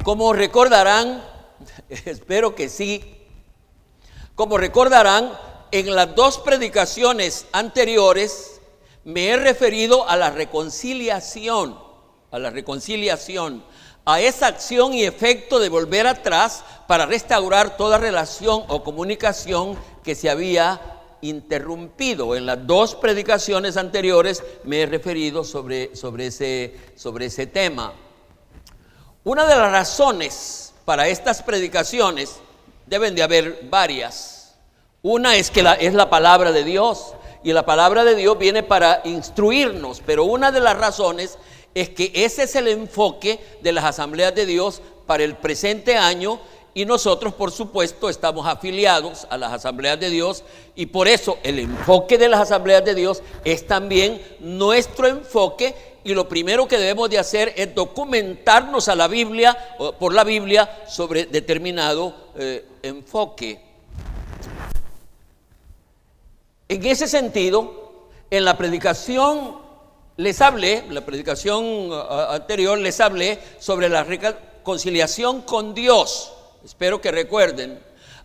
Como recordarán, espero que sí, como recordarán, en las dos predicaciones anteriores me he referido a la reconciliación, a esa acción y efecto de volver atrás para restaurar toda relación o comunicación que se había interrumpido. En las dos predicaciones anteriores me he referido sobre ese tema. Una de las razones para estas predicaciones, deben de haber varias. Una es que es la palabra de Dios, y la palabra de Dios viene para instruirnos, pero una de las razones es que ese es el enfoque de las asambleas de Dios para el presente año, y nosotros, por supuesto, estamos afiliados a las asambleas de Dios, y por eso el enfoque de las asambleas de Dios es también nuestro enfoque. Y lo primero que debemos de hacer es documentarnos a la Biblia, por la Biblia, sobre determinado enfoque. En ese sentido, en la predicación anterior les hablé sobre la reconciliación con Dios. Espero que recuerden,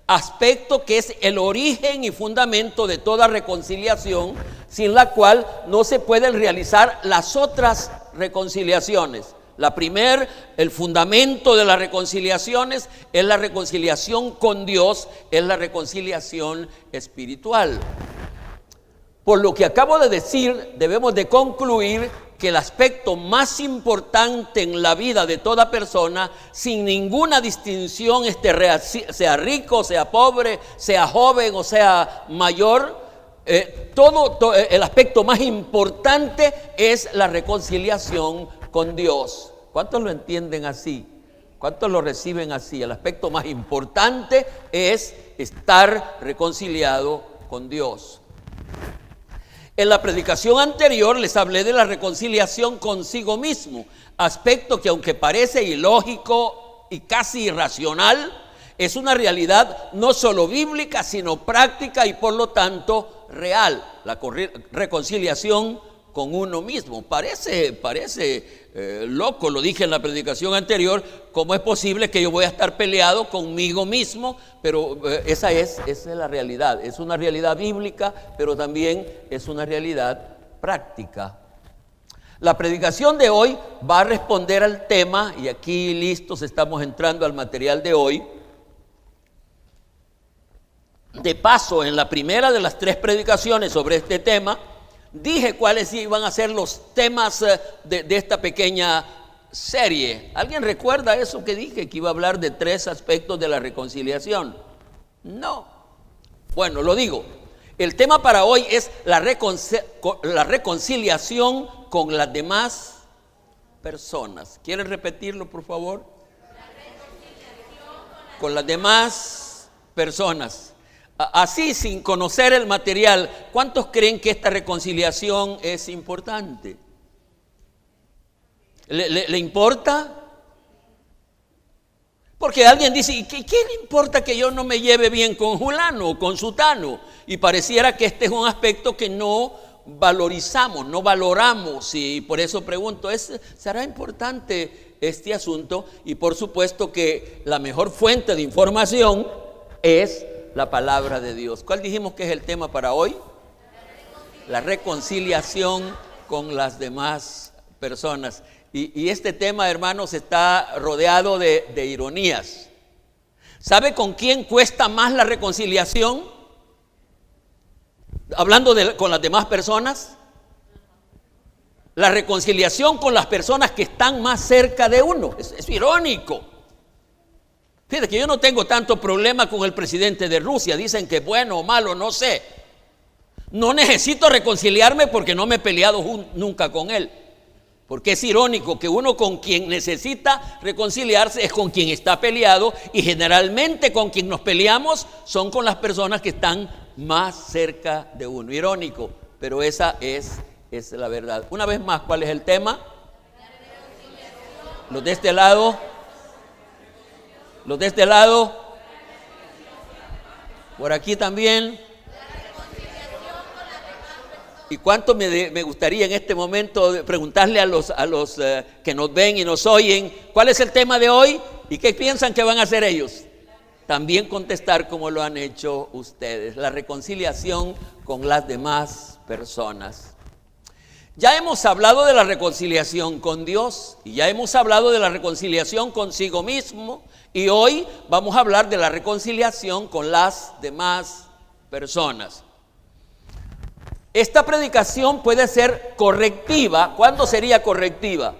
aspecto que es el origen y fundamento de toda reconciliación, sin la cual no se pueden realizar las otras reconciliaciones. El fundamento de las reconciliaciones es la reconciliación con Dios, es la reconciliación espiritual. Por lo que acabo de decir, debemos de concluir que el aspecto más importante en la vida de toda persona, sin ninguna distinción, sea rico, sea pobre, sea joven o sea mayor, el aspecto más importante es la reconciliación con Dios. ¿Cuántos lo entienden así? ¿Cuántos lo reciben así? El aspecto más importante es estar reconciliado con Dios. En la predicación anterior les hablé de la reconciliación consigo mismo, aspecto que, aunque parece ilógico y casi irracional, es una realidad no solo bíblica, sino práctica y por lo tanto real. La reconciliación con uno mismo. Parece loco, lo dije en la predicación anterior, ¿cómo es posible que yo voy a estar peleado conmigo mismo? Pero esa es la realidad. Es una realidad bíblica, pero también es una realidad práctica. La predicación de hoy va a responder al tema, y aquí listos estamos entrando al material de hoy. De paso, en la primera de las 3 predicaciones sobre este tema, dije cuáles iban a ser los temas de esta pequeña serie. ¿Alguien recuerda eso que dije? Que iba a hablar de 3 aspectos de la reconciliación. No. Bueno, lo digo. El tema para hoy es la reconciliación con las demás personas. ¿Quieren repetirlo, por favor? La reconciliación con las demás personas. Así, sin conocer el material, ¿cuántos creen que esta reconciliación es importante? ¿Le importa? Porque alguien dice, ¿y qué le importa que yo no me lleve bien con fulano o con sutano? Y pareciera que este es un aspecto que no valorizamos, no valoramos, y por eso pregunto, ¿será importante este asunto? Y por supuesto que la mejor fuente de información es la palabra de Dios. ¿Cuál dijimos que es el tema para hoy? La reconciliación con las demás personas. Y este tema, hermanos, está rodeado de ironías. ¿Sabe con quién cuesta más la reconciliación? Hablando con las demás personas. La reconciliación con las personas que están más cerca de uno. Es irónico. Fíjate que yo no tengo tanto problema con el presidente de Rusia. Dicen que es bueno o malo, no sé. No necesito reconciliarme porque no me he peleado nunca con él. Porque es irónico que uno con quien necesita reconciliarse es con quien está peleado, y generalmente con quien nos peleamos son con las personas que están más cerca de uno. Irónico, pero esa es la verdad. Una vez más, ¿cuál es el tema? Los de este lado. Los de este lado. Por aquí también. ¿Y cuánto me gustaría en este momento preguntarle a los que nos ven y nos oyen, cuál es el tema de hoy y qué piensan que van a hacer ellos? También contestar como lo han hecho ustedes, la reconciliación con las demás personas. Ya hemos hablado de la reconciliación con Dios y ya hemos hablado de la reconciliación consigo mismo, y hoy vamos a hablar de la reconciliación con las demás personas. Esta predicación puede ser correctiva. ¿Cuándo sería correctiva?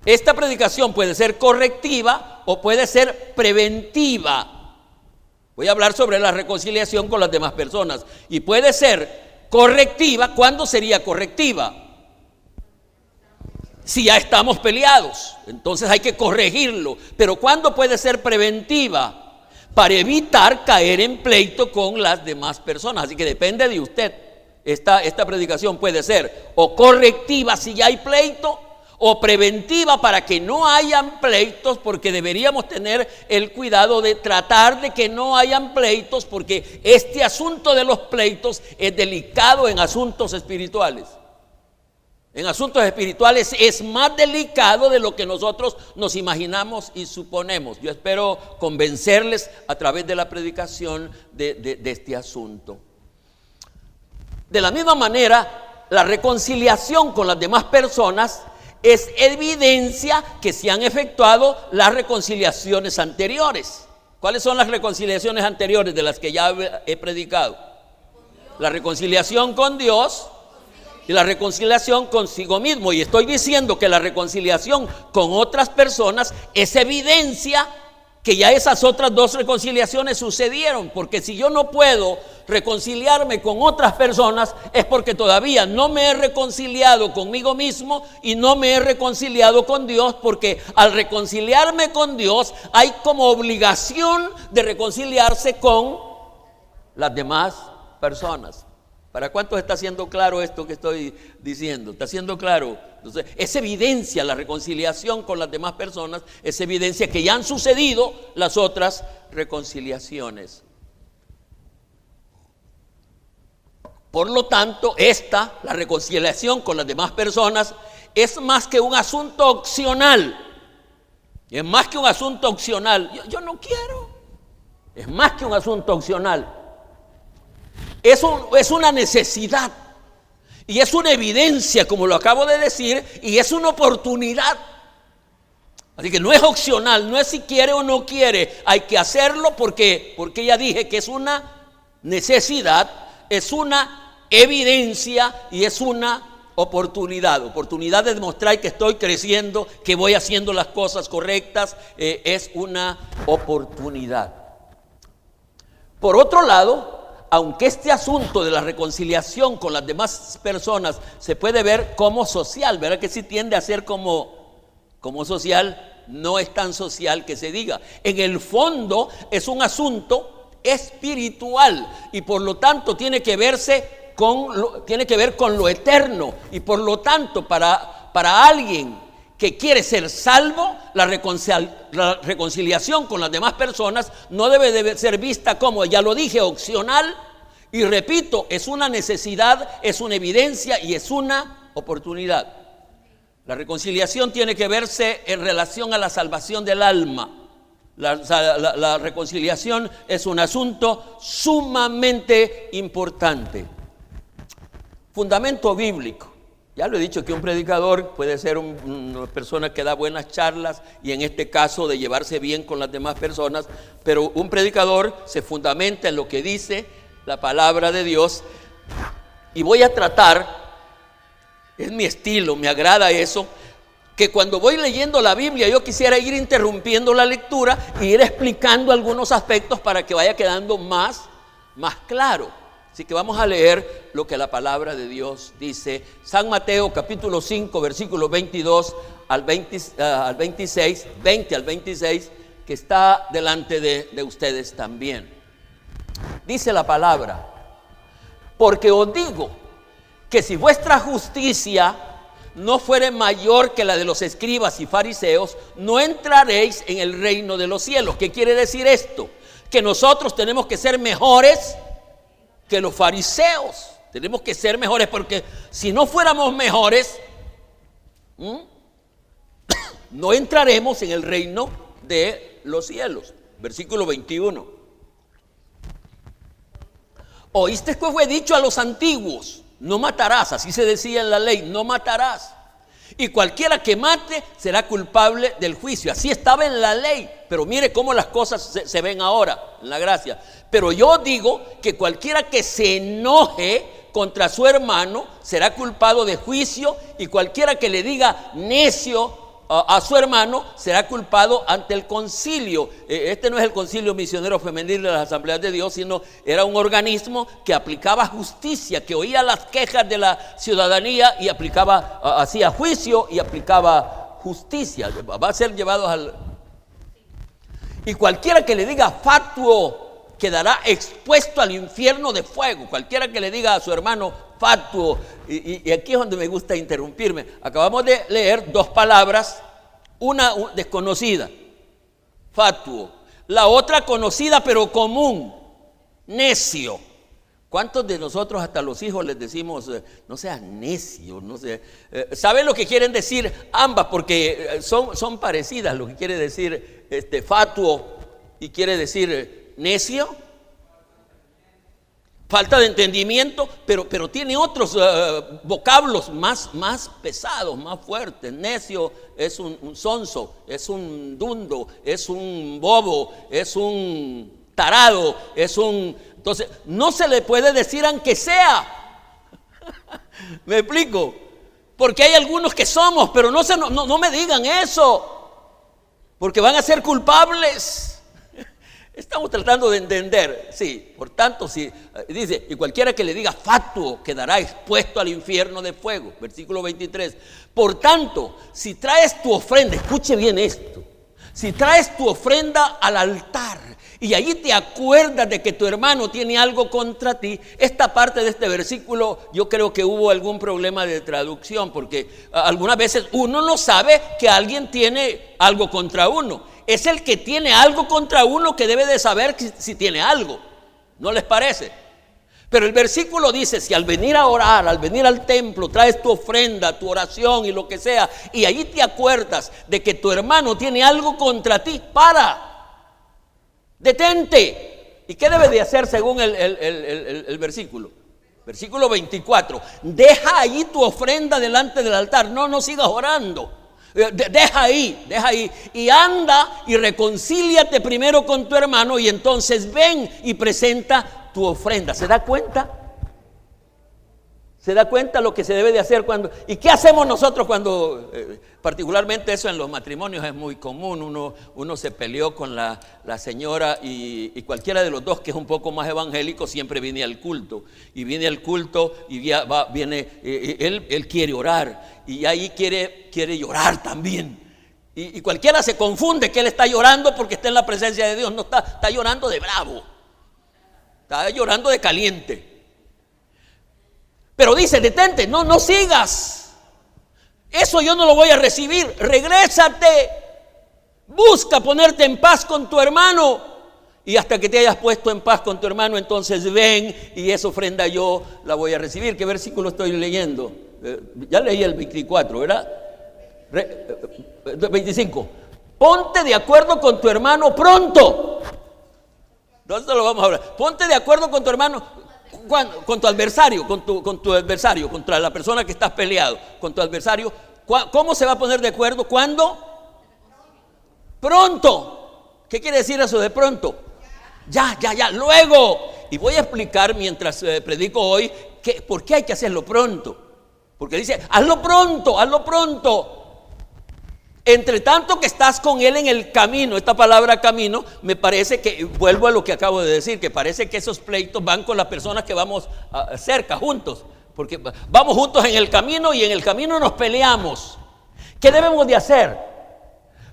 Esta predicación puede ser correctiva o puede ser preventiva. Voy a hablar sobre la reconciliación con las demás personas. Y puede ser correctiva. ¿Cuándo sería correctiva? Si ya estamos peleados, entonces hay que corregirlo. Pero ¿cuándo puede ser preventiva? Para evitar caer en pleito con las demás personas. Así que depende de usted. Esta predicación puede ser o correctiva si ya hay pleito, o preventiva para que no hayan pleitos, porque deberíamos tener el cuidado de tratar de que no hayan pleitos, porque este asunto de los pleitos es delicado en asuntos espirituales. En asuntos espirituales es más delicado de lo que nosotros nos imaginamos y suponemos. Yo espero convencerles a través de la predicación de este asunto. De la misma manera, la reconciliación con las demás personas es evidencia que se han efectuado las reconciliaciones anteriores. ¿Cuáles son las reconciliaciones anteriores de las que ya he predicado? La reconciliación con Dios y la reconciliación consigo mismo. Y estoy diciendo que la reconciliación con otras personas es evidencia que ya esas otras dos reconciliaciones sucedieron. Porque si yo no puedo reconciliarme con otras personas, es porque todavía no me he reconciliado conmigo mismo y no me he reconciliado con Dios, porque al reconciliarme con Dios hay como obligación de reconciliarse con las demás personas. ¿Para cuántos está siendo claro esto que estoy diciendo? ¿Está siendo claro? Entonces, es evidencia, la reconciliación con las demás personas, es evidencia que ya han sucedido las otras reconciliaciones. Por lo tanto, la reconciliación con las demás personas, es más que un asunto opcional. Es más que un asunto opcional. Yo no quiero. Es más que un asunto opcional. Es una necesidad y es una evidencia, como lo acabo de decir, y es una oportunidad. Así que no es opcional, no es si quiere o no quiere, hay que hacerlo porque ya dije que es una necesidad, es una evidencia y es una oportunidad de demostrar que estoy creciendo, que voy haciendo las cosas correctas. Es una oportunidad. Por otro lado, aunque este asunto de la reconciliación con las demás personas se puede ver como social, ¿verdad? Que sí tiende a ser como social, no es tan social que se diga. En el fondo es un asunto espiritual y por lo tanto tiene que ver con lo eterno, y por lo tanto para alguien que quiere ser salvo, la reconciliación con las demás personas no debe ser vista como, ya lo dije, opcional. Y repito, es una necesidad, es una evidencia y es una oportunidad. La reconciliación tiene que verse en relación a la salvación del alma. La reconciliación es un asunto sumamente importante. Fundamento bíblico. Ya lo he dicho que un predicador puede ser una persona que da buenas charlas y en este caso de llevarse bien con las demás personas, pero un predicador se fundamenta en lo que dice la palabra de Dios. Y voy a tratar, es mi estilo, me agrada eso, que cuando voy leyendo la Biblia yo quisiera ir interrumpiendo la lectura e ir explicando algunos aspectos para que vaya quedando más claro. Así que vamos a leer lo que la palabra de Dios dice. San Mateo capítulo 5 versículos 22 al 26, 20 al 26, que está delante de ustedes también. Dice la palabra: porque os digo que si vuestra justicia no fuere mayor que la de los escribas y fariseos, no entraréis en el reino de los cielos. ¿Qué quiere decir esto? Que nosotros tenemos que ser mejores que los fariseos. Tenemos que ser mejores, porque si no fuéramos mejores, no entraremos en el reino de los cielos. Versículo 21. Oíste que fue dicho a los antiguos: no matarás. Así se decía en la ley: no matarás. Y cualquiera que mate será culpable del juicio. Así estaba en la ley. Pero mire cómo las cosas se ven ahora en la gracia. Pero yo digo que cualquiera que se enoje contra su hermano será culpado de juicio, y cualquiera que le diga necio a su hermano será culpado ante el concilio. Este no es el concilio misionero femenil de las asambleas de Dios, sino era un organismo que aplicaba justicia, que oía las quejas de la ciudadanía y aplicaba, hacía juicio y aplicaba justicia. Va a ser llevado al... Y cualquiera que le diga fatuo quedará expuesto al infierno de fuego. Cualquiera que le diga a su hermano fatuo, y aquí es donde me gusta interrumpirme. Acabamos de leer dos palabras, una desconocida, fatuo, la otra conocida pero común, necio. ¿Cuántos de nosotros hasta los hijos les decimos no seas necio? No sé. ¿Saben lo que quieren decir ambas? Porque son parecidas. Lo que quiere decir fatuo y quiere decir necio, falta de entendimiento, pero tiene otros vocablos más pesados, más fuertes. Necio es un sonso, es un dundo, es un bobo, es un tarado, es un... Entonces, no se le puede decir aunque sea. ¿Me explico? Porque hay algunos que somos, pero no me digan eso, porque van a ser culpables. Estamos tratando de entender, sí. Por tanto, si dice, y cualquiera que le diga fatuo quedará expuesto al infierno de fuego. Versículo 23. Por tanto, si traes tu ofrenda, escuche bien esto, si traes tu ofrenda al altar y allí te acuerdas de que tu hermano tiene algo contra ti, esta parte de este versículo yo creo que hubo algún problema de traducción, porque algunas veces uno no sabe que alguien tiene algo contra uno. Es el que tiene algo contra uno que debe de saber si tiene algo. ¿No les parece? Pero el versículo dice: si al venir a orar, al venir al templo, traes tu ofrenda, tu oración y lo que sea, y allí te acuerdas de que tu hermano tiene algo contra ti, detente. ¿Y qué debe de hacer según el versículo? Versículo 24. Deja allí tu ofrenda delante del altar. No sigas orando. Deja ahí y anda y reconcíliate primero con tu hermano, y entonces ven y presenta tu ofrenda. ¿Se da cuenta? ¿Se da cuenta lo que se debe de hacer cuando? ¿Y qué hacemos nosotros cuando, particularmente eso en los matrimonios es muy común? Uno se peleó con la señora y cualquiera de los dos que es un poco más evangélico siempre viene al culto. Y viene al culto y él quiere orar y ahí quiere llorar también. Y cualquiera se confunde que él está llorando porque está en la presencia de Dios. No está llorando de bravo, está llorando de caliente. Pero dice: detente, no sigas. Eso yo no lo voy a recibir. Regrésate. Busca ponerte en paz con tu hermano. Y hasta que te hayas puesto en paz con tu hermano, entonces ven y esa ofrenda yo la voy a recibir. ¿Qué versículo estoy leyendo? Ya leí el 24, ¿verdad? 25. Ponte de acuerdo con tu hermano pronto. ¿Dónde lo vamos a hablar? Ponte de acuerdo con tu hermano. Con tu adversario, con tu adversario, contra la persona que estás peleado, con tu adversario. ¿Cómo se va a poner de acuerdo? ¿Cuándo? Pronto. ¿Qué quiere decir eso de pronto? Ya, luego. Y voy a explicar mientras predico hoy por qué hay que hacerlo pronto. Porque dice: hazlo pronto. Entre tanto que estás con él en el camino, esta palabra camino, me parece que, vuelvo a lo que acabo de decir, que parece que esos pleitos van con las personas que vamos cerca, juntos, porque vamos juntos en el camino y en el camino nos peleamos. ¿Qué debemos de hacer?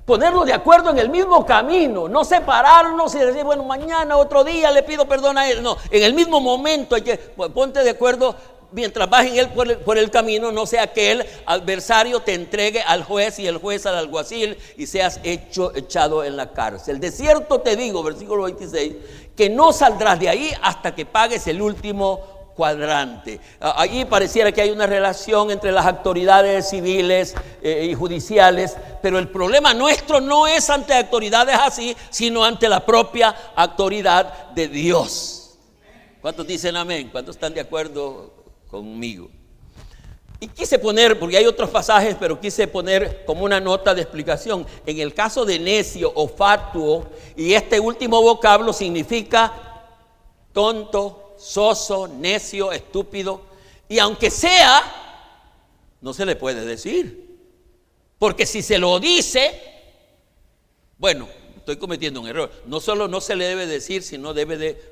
Ponernos de acuerdo en el mismo camino, no separarnos y decir, bueno, mañana, otro día le pido perdón a él. No, en el mismo momento hay que ponte de acuerdo. Mientras vas en él por el camino, no sea que el adversario te entregue al juez y el juez al alguacil y seas echado en la cárcel. De cierto te digo, versículo 26, que no saldrás de ahí hasta que pagues el último cuadrante. Allí pareciera que hay una relación entre las autoridades civiles y judiciales, pero el problema nuestro no es ante autoridades así, sino ante la propia autoridad de Dios. ¿Cuántos dicen amén? ¿Cuántos están de acuerdo conmigo? Y quise poner, porque hay otros pasajes, pero quise poner como una nota de explicación. En el caso de necio o fatuo, y este último vocablo significa tonto, soso, necio, estúpido. Y aunque sea, no se le puede decir, porque si se lo dice, bueno, estoy cometiendo un error. No solo no se le debe decir, sino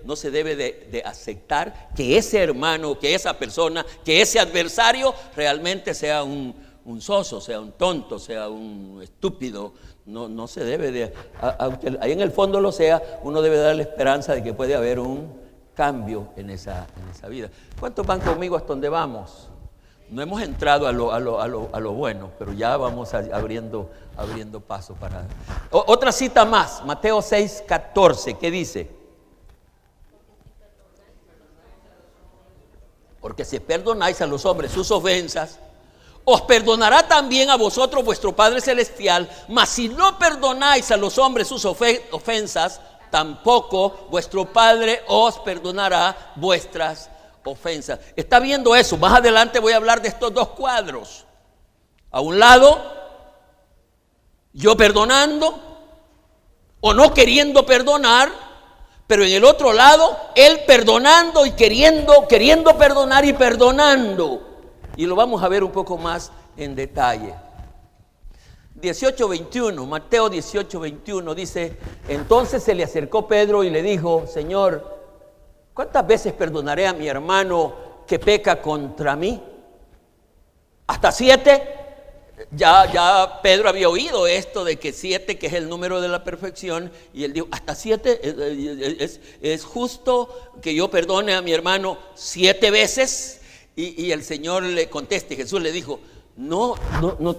no se debe de aceptar que ese hermano, que esa persona, que ese adversario realmente sea un soso, sea un tonto, sea un estúpido. No se debe de, aunque ahí en el fondo lo sea, uno debe darle esperanza de que puede haber un cambio en esa vida. ¿Cuántos van conmigo hasta donde vamos? No hemos entrado a lo bueno, pero ya vamos abriendo paso para... Otra cita más, Mateo 6:14, ¿qué dice? Porque si perdonáis a los hombres sus ofensas, os perdonará también a vosotros vuestro Padre Celestial. Mas si no perdonáis a los hombres sus ofensas, tampoco vuestro Padre os perdonará vuestras ofensas. ¿Está viendo eso? Más adelante voy a hablar de estos dos cuadros. A un lado, yo perdonando o no queriendo perdonar, pero en el otro lado, él perdonando y queriendo perdonar y perdonando. Y lo vamos a ver un poco más en detalle. 18:21, Mateo 18:21 dice: entonces se le acercó Pedro y le dijo: Señor, ¿cuántas veces perdonaré a mi hermano que peca contra mí? ¿Hasta 7? Ya Pedro había oído esto de que 7, que es el número de la perfección, y él dijo: hasta 7, es justo que yo perdone a mi hermano 7 veces. Y el Señor le contesta, Jesús le dijo: no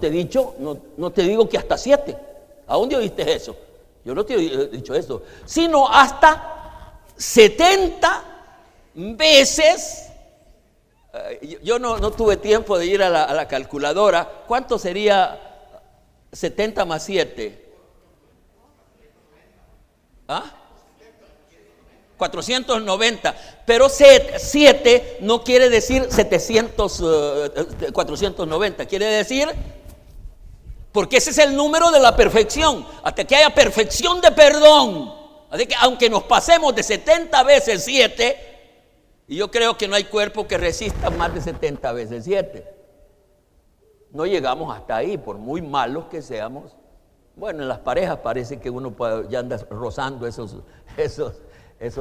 te he dicho, no te digo que hasta 7. ¿A dónde oíste eso? Yo no te he dicho eso, sino hasta 70 veces. Yo no tuve tiempo de ir a la calculadora. ¿Cuánto sería 70 más 7? 490. Pero 7 no quiere decir 490. Quiere decir, porque ese es el número de la perfección. Hasta que haya perfección de perdón. Así que aunque nos pasemos de 70 veces 7, y yo creo que no hay cuerpo que resista más de 70 veces 7. No llegamos hasta ahí, por muy malos que seamos. Bueno, en las parejas parece que uno ya anda rozando esos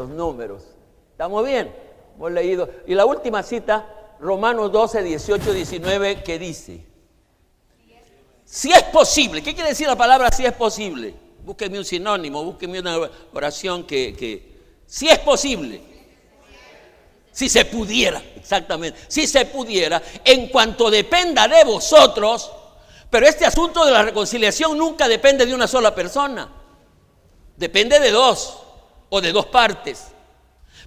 números. ¿Estamos bien? Hemos leído. Y la última cita, Romanos 12, 18, 19, que dice: si es posible. ¿Qué quiere decir la palabra si es posible? Búsquenme un sinónimo, búsquenme una oración que si es posible. Si se pudiera, exactamente, si se pudiera, en cuanto dependa de vosotros. Pero este asunto de la reconciliación nunca depende de una sola persona, depende de dos o de dos partes.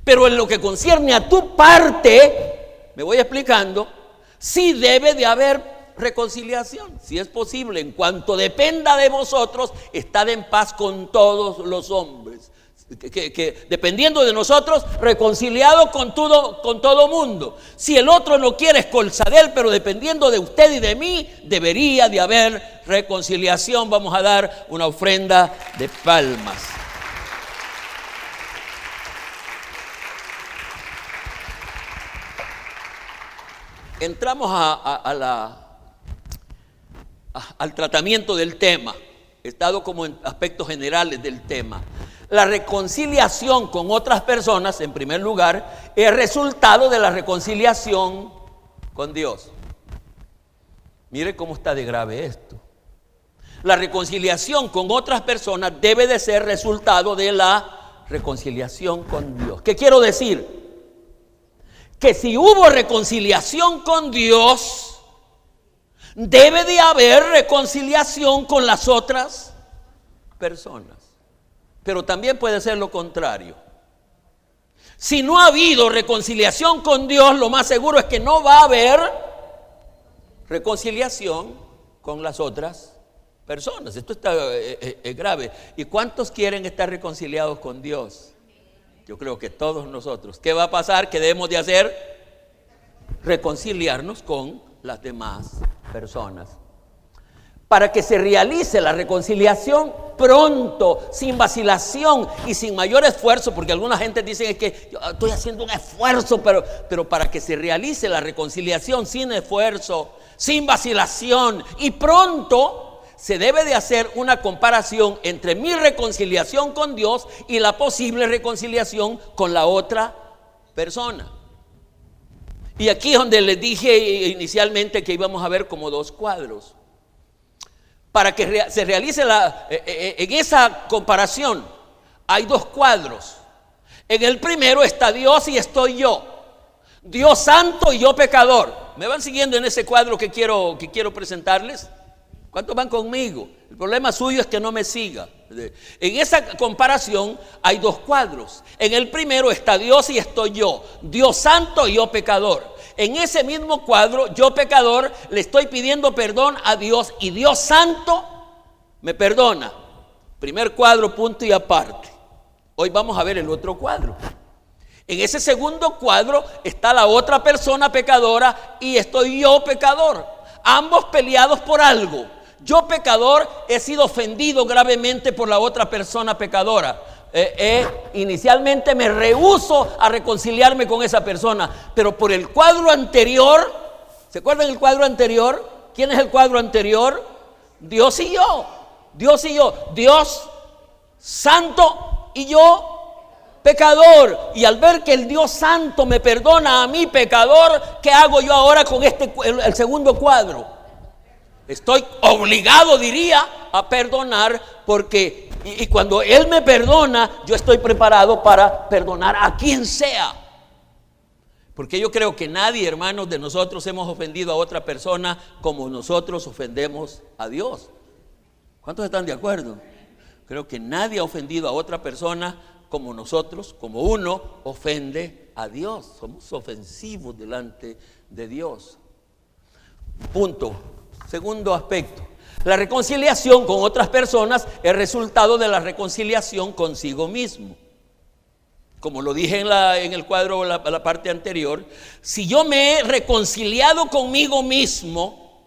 Pero en lo que concierne a tu parte, me voy explicando, sí debe de haber reconciliación, si es posible, en cuanto dependa de vosotros, estad en paz con todos los hombres. Que dependiendo de nosotros, reconciliado con todo mundo. Si el otro no quiere, es cosa de él, pero dependiendo de usted y de mí, debería de haber reconciliación. Vamos a dar una ofrenda de palmas. Entramos a al tratamiento del tema. He estado como en aspectos generales del tema. La reconciliación con otras personas, en primer lugar, es resultado de la reconciliación con Dios. Mire cómo está de grave esto. La reconciliación con otras personas debe de ser resultado de la reconciliación con Dios. ¿Qué quiero decir? Que si hubo reconciliación con Dios, debe de haber reconciliación con las otras personas. Pero también puede ser lo contrario. Si no ha habido reconciliación con Dios, lo más seguro es que no va a haber reconciliación con las otras personas. Esto está grave. ¿Y cuántos quieren estar reconciliados con Dios? Yo creo que todos nosotros. ¿Qué va a pasar? ¿Qué debemos de hacer? Reconciliarnos con las demás personas. Para que se realice la reconciliación pronto, sin vacilación y sin mayor esfuerzo, porque alguna gente dice es que yo estoy haciendo un esfuerzo, pero para que se realice la reconciliación sin esfuerzo, sin vacilación y pronto, se debe de hacer una comparación entre mi reconciliación con Dios y la posible reconciliación con la otra persona. Y aquí es donde les dije inicialmente que íbamos a ver como dos cuadros. Para que se realice en esa comparación, hay dos cuadros. En el primero está Dios y estoy yo. Dios santo y yo pecador. ¿Me van siguiendo en ese cuadro que quiero presentarles? ¿Cuántos van conmigo? El problema suyo es que no me siga. En esa comparación hay dos cuadros. En el primero está Dios y estoy yo. Dios santo y yo pecador. En ese mismo cuadro, yo pecador, le estoy pidiendo perdón a Dios y Dios santo me perdona. Primer cuadro, punto y aparte. Hoy vamos a ver el otro cuadro. En ese segundo cuadro está la otra persona pecadora y estoy yo pecador. Ambos peleados por algo. Yo pecador he sido ofendido gravemente por la otra persona pecadora. Inicialmente me rehúso a reconciliarme con esa persona, pero por el cuadro anterior, ¿se acuerdan el cuadro anterior? ¿Quién es el cuadro anterior? Dios y yo. Dios y yo. Dios santo y yo pecador. Y al ver que el Dios santo me perdona a mí pecador, ¿qué hago yo ahora con el segundo cuadro? Estoy obligado, diría, a perdonar porque y cuando Él me perdona, yo estoy preparado para perdonar a quien sea. Porque yo creo que nadie, hermanos, de nosotros hemos ofendido a otra persona como nosotros ofendemos a Dios. ¿Cuántos están de acuerdo? Creo que nadie ha ofendido a otra persona como nosotros, como uno ofende a Dios. Somos ofensivos delante de Dios. Punto. Segundo aspecto. La reconciliación con otras personas es resultado de la reconciliación consigo mismo. Como lo dije en el cuadro, la parte anterior, si yo me he reconciliado conmigo mismo,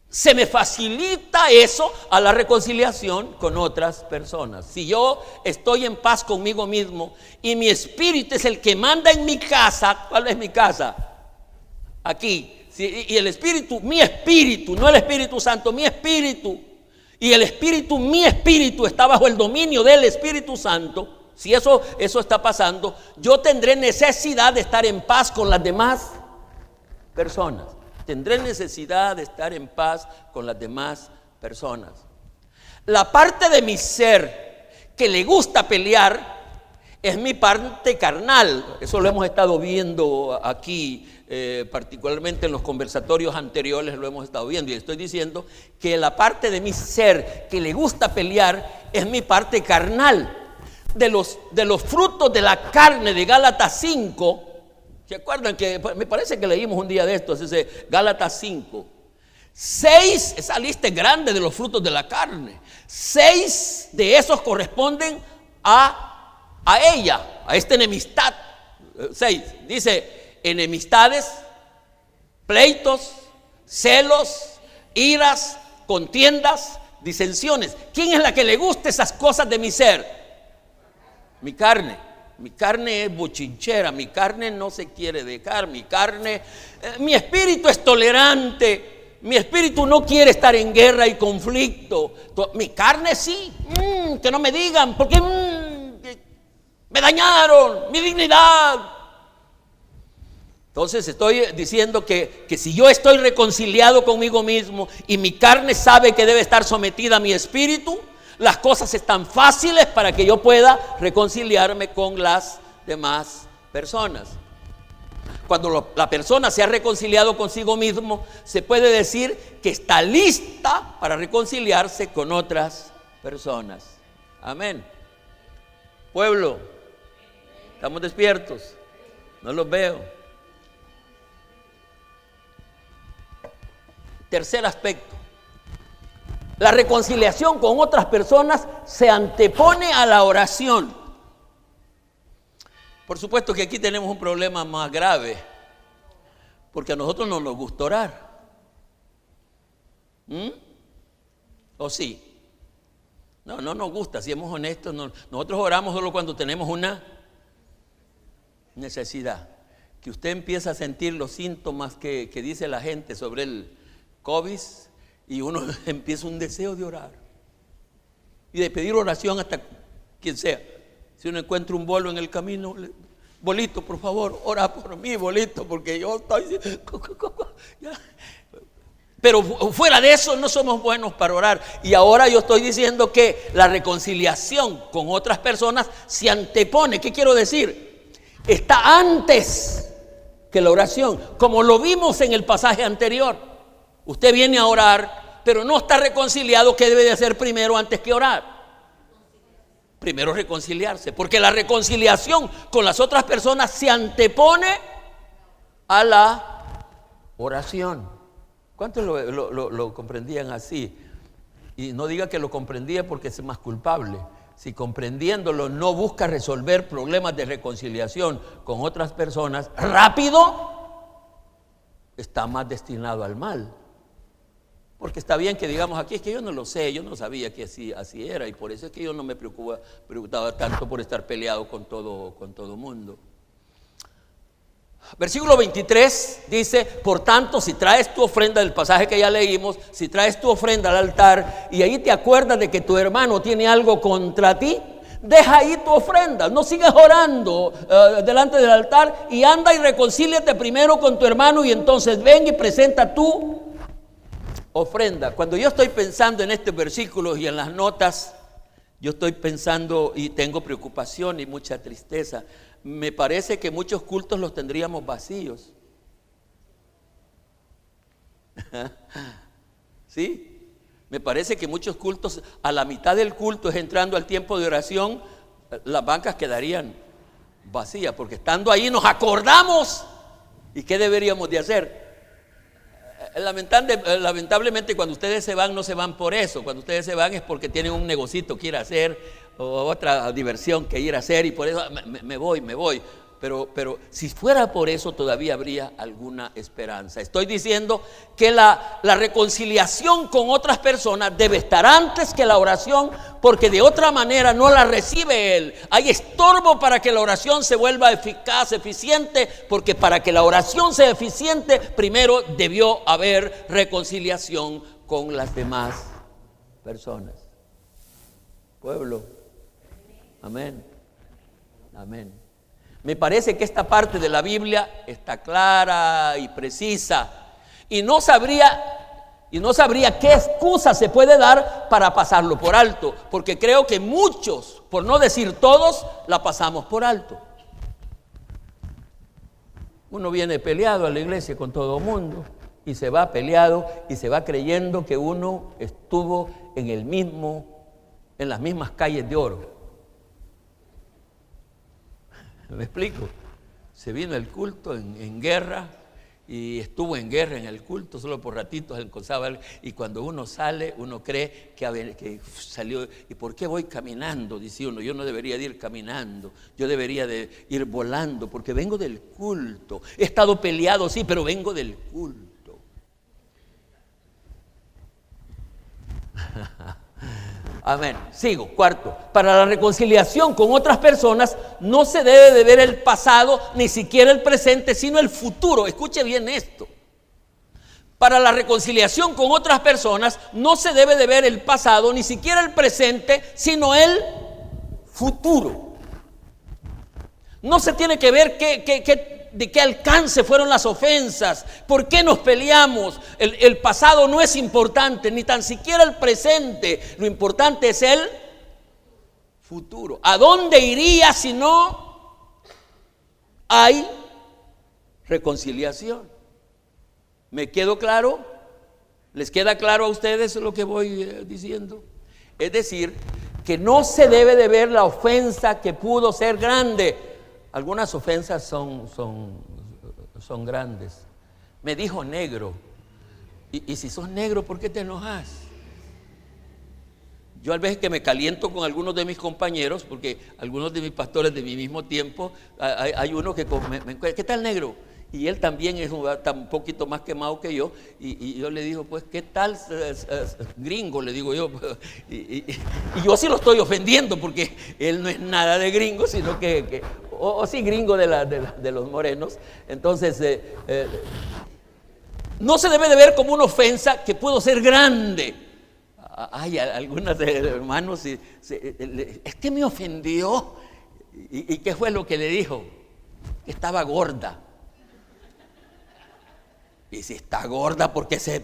se me facilita eso a la reconciliación con otras personas. Si yo estoy en paz conmigo mismo y mi espíritu es el que manda en mi casa, ¿cuál es mi casa? Aquí. Y el espíritu, mi espíritu, no el Espíritu Santo, mi espíritu. Y el espíritu, mi espíritu está bajo el dominio del Espíritu Santo. Si eso está pasando, yo tendré necesidad de estar en paz con las demás personas. Tendré necesidad de estar en paz con las demás personas. La parte de mi ser que le gusta pelear es mi parte carnal. Eso lo hemos estado viendo aquí. Particularmente en los conversatorios anteriores lo hemos estado viendo y estoy diciendo que la parte de mi ser que le gusta pelear es mi parte carnal. De los frutos de la carne de Gálatas 5, ¿se acuerdan que me parece que leímos un día de estos, ese Gálatas 5? 6, esa lista es grande de los frutos de la carne. 6 de esos corresponden a ella, a esta enemistad. 6, dice enemistades, pleitos, celos, iras, contiendas, disensiones. ¿Quién es la que le gusta esas cosas de mi ser? Mi carne. Mi carne es bochinchera, mi carne no se quiere dejar, mi espíritu es tolerante, Mi espíritu no quiere estar en guerra y conflicto. Mi carne sí. Que no me digan, porque me dañaron mi dignidad. Entonces estoy diciendo que si yo estoy reconciliado conmigo mismo y mi carne sabe que debe estar sometida a mi espíritu, las cosas están fáciles para que yo pueda reconciliarme con las demás personas. Cuando la persona se ha reconciliado consigo mismo, se puede decir que está lista para reconciliarse con otras personas. Amén. Pueblo, ¿estamos despiertos? No los veo. Tercer aspecto. La reconciliación con otras personas se antepone a la oración. Por supuesto que aquí tenemos un problema más grave, porque a nosotros no nos gusta orar. ¿O sí? No nos gusta, si somos honestos. Nosotros oramos solo cuando tenemos una necesidad. Que usted empieza a sentir los síntomas que dice la gente sobre el COVID y uno empieza un deseo de orar y de pedir oración hasta quien sea. Si uno encuentra un bolo en el camino, bolito, por favor, ora por mí, bolito, porque yo estoy... Pero fuera de eso no somos buenos para orar. Y ahora yo estoy diciendo que la reconciliación con otras personas se antepone. ¿Qué quiero decir? Está antes que la oración, como lo vimos en el pasaje anterior. Usted viene a orar, pero no está reconciliado. ¿Qué debe de hacer primero antes que orar? Primero reconciliarse, porque la reconciliación con las otras personas se antepone a la oración. ¿Cuántos lo comprendían así? Y no diga que lo comprendía porque es más culpable. Si comprendiéndolo no busca resolver problemas de reconciliación con otras personas rápido, está más destinado al mal. Porque está bien que digamos aquí, es que yo no lo sé, yo no sabía que así era, y por eso es que yo no me preocupaba tanto por estar peleado con todo mundo. Versículo 23 dice: por tanto, si traes tu ofrenda, del pasaje que ya leímos, si traes tu ofrenda al altar y ahí te acuerdas de que tu hermano tiene algo contra ti, deja ahí tu ofrenda, no sigas orando delante del altar, y anda y reconcíliate primero con tu hermano, y entonces ven y presenta tu ofrenda. Cuando yo estoy pensando en este versículo y en las notas, yo estoy pensando y tengo preocupación y mucha tristeza. Me parece que muchos cultos los tendríamos vacíos. ¿Sí? Me parece que muchos cultos, a la mitad del culto, es entrando al tiempo de oración, las bancas quedarían vacías, porque estando ahí nos acordamos. ¿Y qué deberíamos de hacer? Lamentablemente cuando ustedes se van, no se van por eso. Cuando ustedes se van es porque tienen un negocito que ir a hacer o otra diversión que ir a hacer, y por eso me voy. Pero si fuera por eso, todavía habría alguna esperanza. Estoy diciendo que la reconciliación con otras personas debe estar antes que la oración, porque de otra manera no la recibe él. Hay estorbo para que la oración se vuelva eficaz, eficiente, porque para que la oración sea eficiente, primero debió haber reconciliación con las demás personas. Pueblo, amén, amén. Me parece que esta parte de la Biblia está clara y precisa, y no sabría qué excusa se puede dar para pasarlo por alto, porque creo que muchos, por no decir todos, la pasamos por alto. Uno viene peleado a la iglesia con todo el mundo y se va peleado y se va creyendo que uno estuvo en las mismas calles de oro. ¿Me explico? Se vino el culto en guerra y estuvo en guerra en el culto, solo por ratitos y cuando uno sale, uno cree que salió. ¿Y por qué voy caminando? Dice uno, yo no debería de ir caminando, yo debería de ir volando, porque vengo del culto. He estado peleado, sí, pero vengo del culto. Amén. Sigo. Cuarto, para la reconciliación con otras personas no se debe de ver el pasado, ni siquiera el presente, sino el futuro. Escuche bien esto. Para la reconciliación con otras personas no se debe de ver el pasado, ni siquiera el presente, sino el futuro. No se tiene que ver de qué alcance fueron las ofensas, por qué nos peleamos. El pasado no es importante, ni tan siquiera el presente. Lo importante es el futuro. ¿A dónde iría si no hay reconciliación? ¿Me quedó claro? ¿Les queda claro a ustedes lo que voy diciendo? Es decir, que no se debe de ver la ofensa que pudo ser grande. Algunas ofensas son grandes. Me dijo negro. Y si sos negro, ¿por qué te enojas? Yo a veces que me caliento con algunos de mis compañeros, porque algunos de mis pastores de mi mismo tiempo, hay uno que ¿qué tal negro? Y él también está un poquito más quemado que yo. Y yo le digo, pues, ¿qué tal gringo? Le digo yo. Y yo sí lo estoy ofendiendo, porque él no es nada de gringo, sino que sí gringo de los morenos. Entonces, no se debe de ver como una ofensa que pudo ser grande. Hay algunos hermanos, es que me ofendió. ¿Y qué fue lo que le dijo? Que estaba gorda. Y si está gorda, ¿por qué se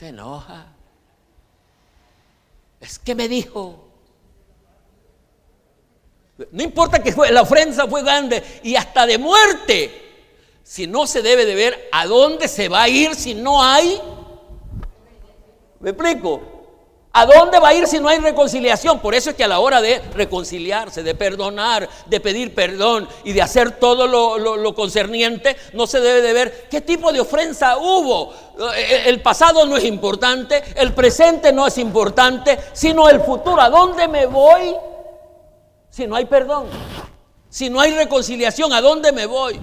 enoja? Es que me dijo. No importa que la ofensa fue grande y hasta de muerte, si no se debe de ver a dónde se va a ir si no hay. ¿Me explico? ¿A dónde va a ir si no hay reconciliación? Por eso es que a la hora de reconciliarse, de perdonar, de pedir perdón y de hacer todo lo concerniente, no se debe de ver qué tipo de ofensa hubo. El pasado no es importante, el presente no es importante, sino el futuro. ¿A dónde me voy si no hay perdón? Si no hay reconciliación, ¿a dónde me voy?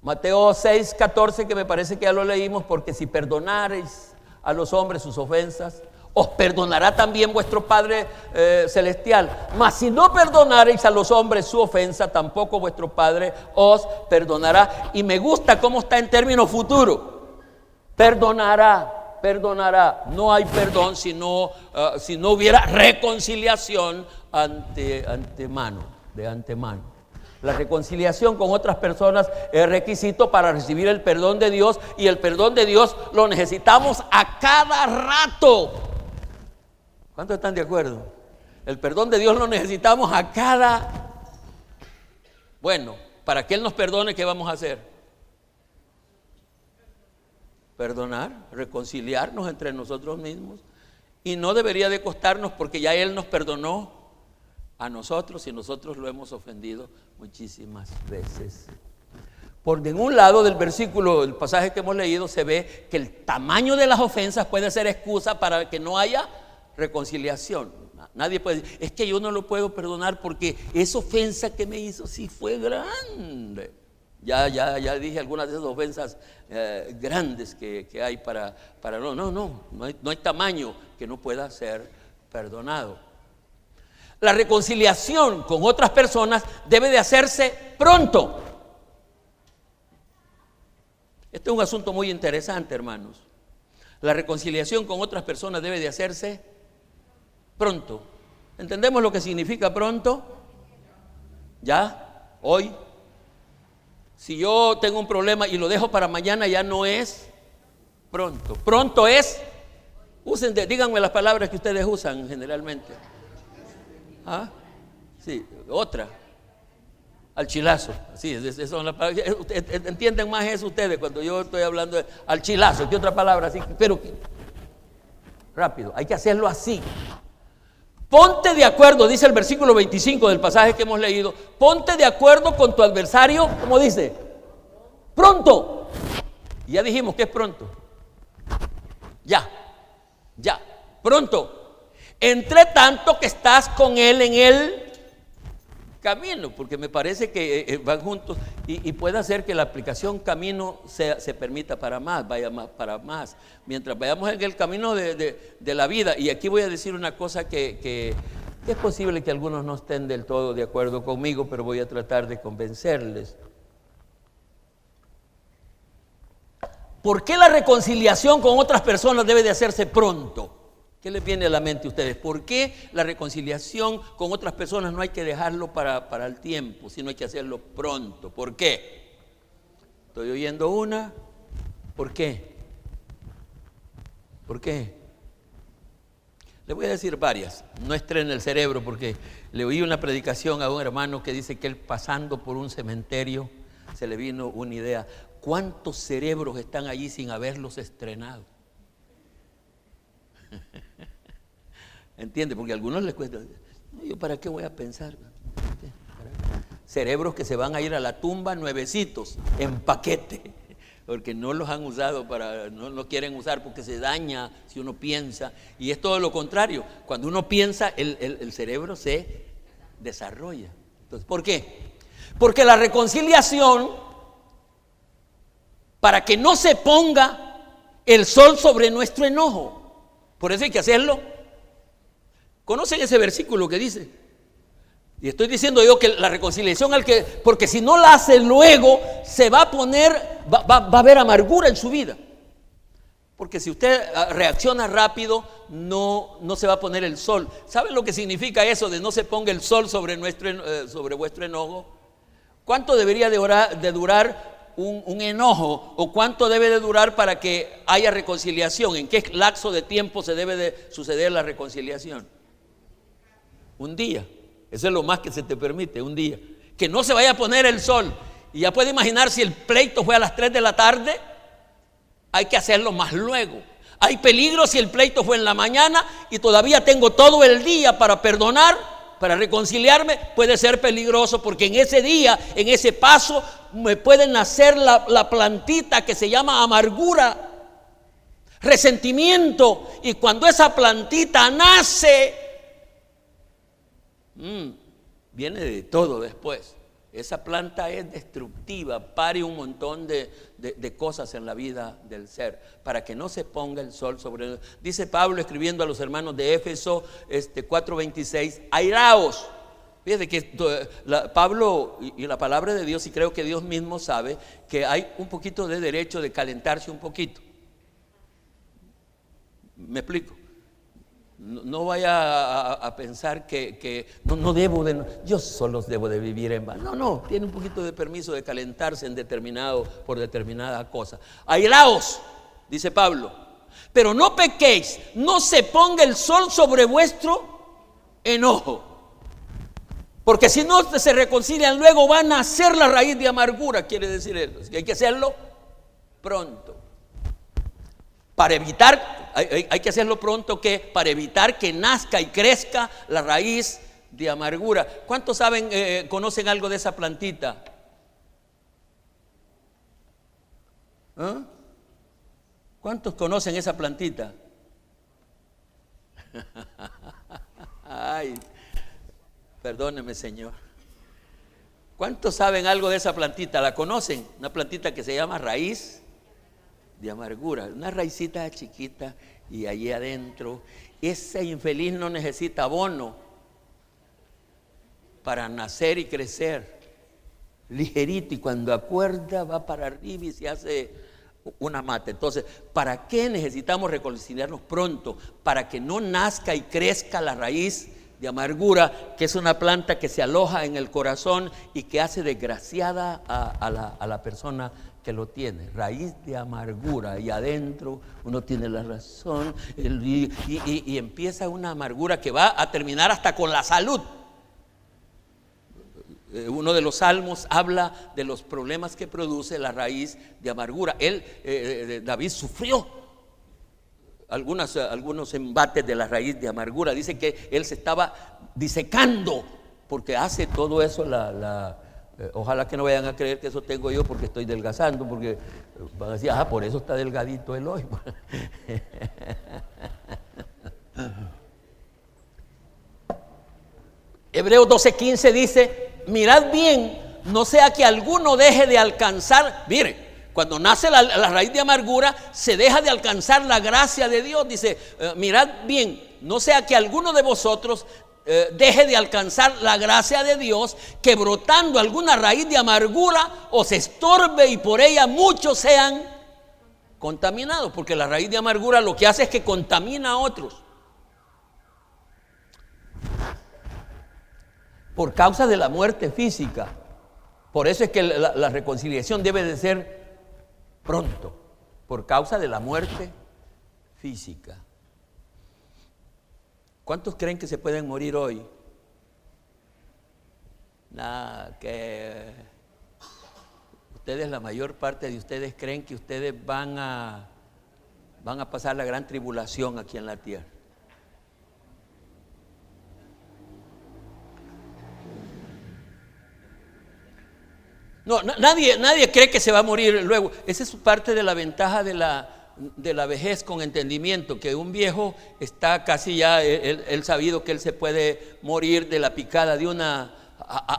Mateo 6:14, que me parece que ya lo leímos, porque si perdonareis a los hombres sus ofensas, os perdonará también vuestro Padre celestial. Mas si no perdonareis a los hombres su ofensa, tampoco vuestro Padre os perdonará. Y me gusta cómo está en términos futuros. Perdonará. No hay perdón si no hubiera reconciliación de antemano. La reconciliación con otras personas es requisito para recibir el perdón de Dios, y el perdón de Dios lo necesitamos a cada rato. ¿Cuántos están de acuerdo? El perdón de Dios lo necesitamos a cada. Bueno, para que Él nos perdone, ¿qué vamos a hacer? Perdonar, reconciliarnos entre nosotros mismos. Y no debería de costarnos, porque ya Él nos perdonó a nosotros y nosotros lo hemos ofendido muchísimas veces. Por ningún lado del versículo, el pasaje que hemos leído, se ve que el tamaño de las ofensas puede ser excusa para que no haya reconciliación. Nadie puede decir, es que yo no lo puedo perdonar porque esa ofensa que me hizo sí fue grande. Ya dije algunas de esas ofensas grandes que hay para no hay tamaño que no pueda ser perdonado. La reconciliación con otras personas debe de hacerse pronto. Este es un asunto muy interesante, hermanos. La reconciliación con otras personas debe de hacerse pronto. ¿Entendemos lo que significa pronto? ¿Ya? Hoy. Si yo tengo un problema y lo dejo para mañana, ya no es pronto. Pronto es, díganme las palabras que ustedes usan generalmente. ¿Ah? Sí, otra. Al chilazo. Sí, esas son las palabras. Entienden más eso ustedes cuando yo estoy hablando de al chilazo. ¿Qué otra palabra? Así, pero rápido, hay que hacerlo así. Ponte de acuerdo, dice el versículo 25 del pasaje que hemos leído. Ponte de acuerdo con tu adversario, ¿cómo dice? Pronto. Y ya dijimos que es pronto. Ya, pronto. Entre tanto que estás con él en el camino, porque me parece que van juntos y puede hacer que la aplicación camino se permita para más, vaya más para más. Mientras vayamos en el camino de la vida, y aquí voy a decir una cosa que Es posible que algunos no estén del todo de acuerdo conmigo, pero voy a tratar de convencerles. ¿Por qué la reconciliación con otras personas debe de hacerse pronto? ¿Qué les viene a la mente a ustedes? ¿Por qué la reconciliación con otras personas no hay que dejarlo para el tiempo, sino hay que hacerlo pronto? ¿Por qué? Estoy oyendo una. ¿Por qué? ¿Por qué? Le voy a decir varias. No estrene el cerebro, porque le oí una predicación a un hermano que dice que él, pasando por un cementerio, se le vino una idea. ¿Cuántos cerebros están allí sin haberlos estrenado? ¿Entiende? Porque a algunos les cuesta. ¿Yo para qué voy a pensar? Cerebros que se van a ir a la tumba nuevecitos, en paquete, porque no los han usado no quieren usar porque se daña si uno piensa. Y es todo lo contrario. Cuando uno piensa, el cerebro se desarrolla. Entonces, ¿por qué? Porque la reconciliación, para que no se ponga el sol sobre nuestro enojo, por eso hay que hacerlo. ¿Conocen ese versículo que dice? Y estoy diciendo yo que la reconciliación porque si no la hace luego, se va a poner, va a haber amargura en su vida. Porque si usted reacciona rápido, no se va a poner el sol. ¿Saben lo que significa eso de no se ponga el sol sobre vuestro enojo? ¿Cuánto debería de durar un enojo, o cuánto debe de durar para que haya reconciliación? ¿En qué lapso de tiempo se debe de suceder la reconciliación? Un día. Eso es lo más que se te permite, un día. Que no se vaya a poner el sol. Y ya puede imaginar, si el pleito fue a las 3 de la tarde, hay que hacerlo más luego. Hay peligro si el pleito fue en la mañana y todavía tengo todo el día para perdonar, para reconciliarme. Puede ser peligroso, porque en ese día, en ese paso, me puede nacer la plantita que se llama amargura, resentimiento. Y cuando esa plantita nace, viene de todo después. Esa planta es destructiva, pare un montón de cosas en la vida del ser, para que no se ponga el sol sobre él. Dice Pablo, escribiendo a los hermanos de Éfeso 4:26, airaos. Fíjate que Pablo y la palabra de Dios, y creo que Dios mismo sabe que hay un poquito de derecho de calentarse un poquito. ¿Me explico? No vaya a pensar que no debo de, yo solo debo de vivir en paz. No, tiene un poquito de permiso de calentarse por determinada cosa. Airaos, dice Pablo, pero no pequéis, no se ponga el sol sobre vuestro enojo, porque si no se reconcilian, luego van a nacer la raíz de amargura. Quiere decir eso, que hay que hacerlo pronto. Para evitar, hay que hacerlo pronto, que para evitar que nazca y crezca la raíz de amargura. ¿Cuántos conocen algo de esa plantita? ¿Ah? ¿Cuántos conocen esa plantita? Ay, perdóneme, Señor. ¿Cuántos saben algo de esa plantita? ¿La conocen? Una plantita que se llama raíz de amargura, una raicita chiquita, y allí adentro, ese infeliz no necesita abono para nacer y crecer, ligerito, y cuando acuerda va para arriba y se hace una mata. Entonces, ¿para qué necesitamos reconciliarnos pronto? Para que no nazca y crezca la raíz de amargura, que es una planta que se aloja en el corazón y que hace desgraciada a la persona que lo tiene. Raíz de amargura, y adentro uno tiene la razón, y empieza una amargura que va a terminar hasta con la salud. Uno de los salmos habla de los problemas que produce la raíz de amargura. David sufrió algunos embates de la raíz de amargura. Dice que él se estaba disecando porque hace todo eso. Ojalá que no vayan a creer que eso tengo yo porque estoy delgazando, porque van a decir, por eso está delgadito él hoy. Hebreos 12:15 dice, mirad bien, no sea que alguno deje de alcanzar. Mire, cuando nace la raíz de amargura, se deja de alcanzar la gracia de Dios. Dice, mirad bien, no sea que alguno de vosotros deje de alcanzar la gracia de Dios, que brotando alguna raíz de amargura os estorbe y por ella muchos sean contaminados, porque la raíz de amargura lo que hace es que contamina a otros. Por causa de la muerte física. Por eso es que la reconciliación debe de ser pronto, por causa de la muerte física. ¿Cuántos creen que se pueden morir hoy? Nada, que ustedes, la mayor parte de ustedes creen que ustedes van a pasar la gran tribulación aquí en la tierra. No, nadie cree que se va a morir luego. Esa es parte de la ventaja de la vejez con entendimiento, que un viejo está casi ya, él sabido que él se puede morir de la picada de una...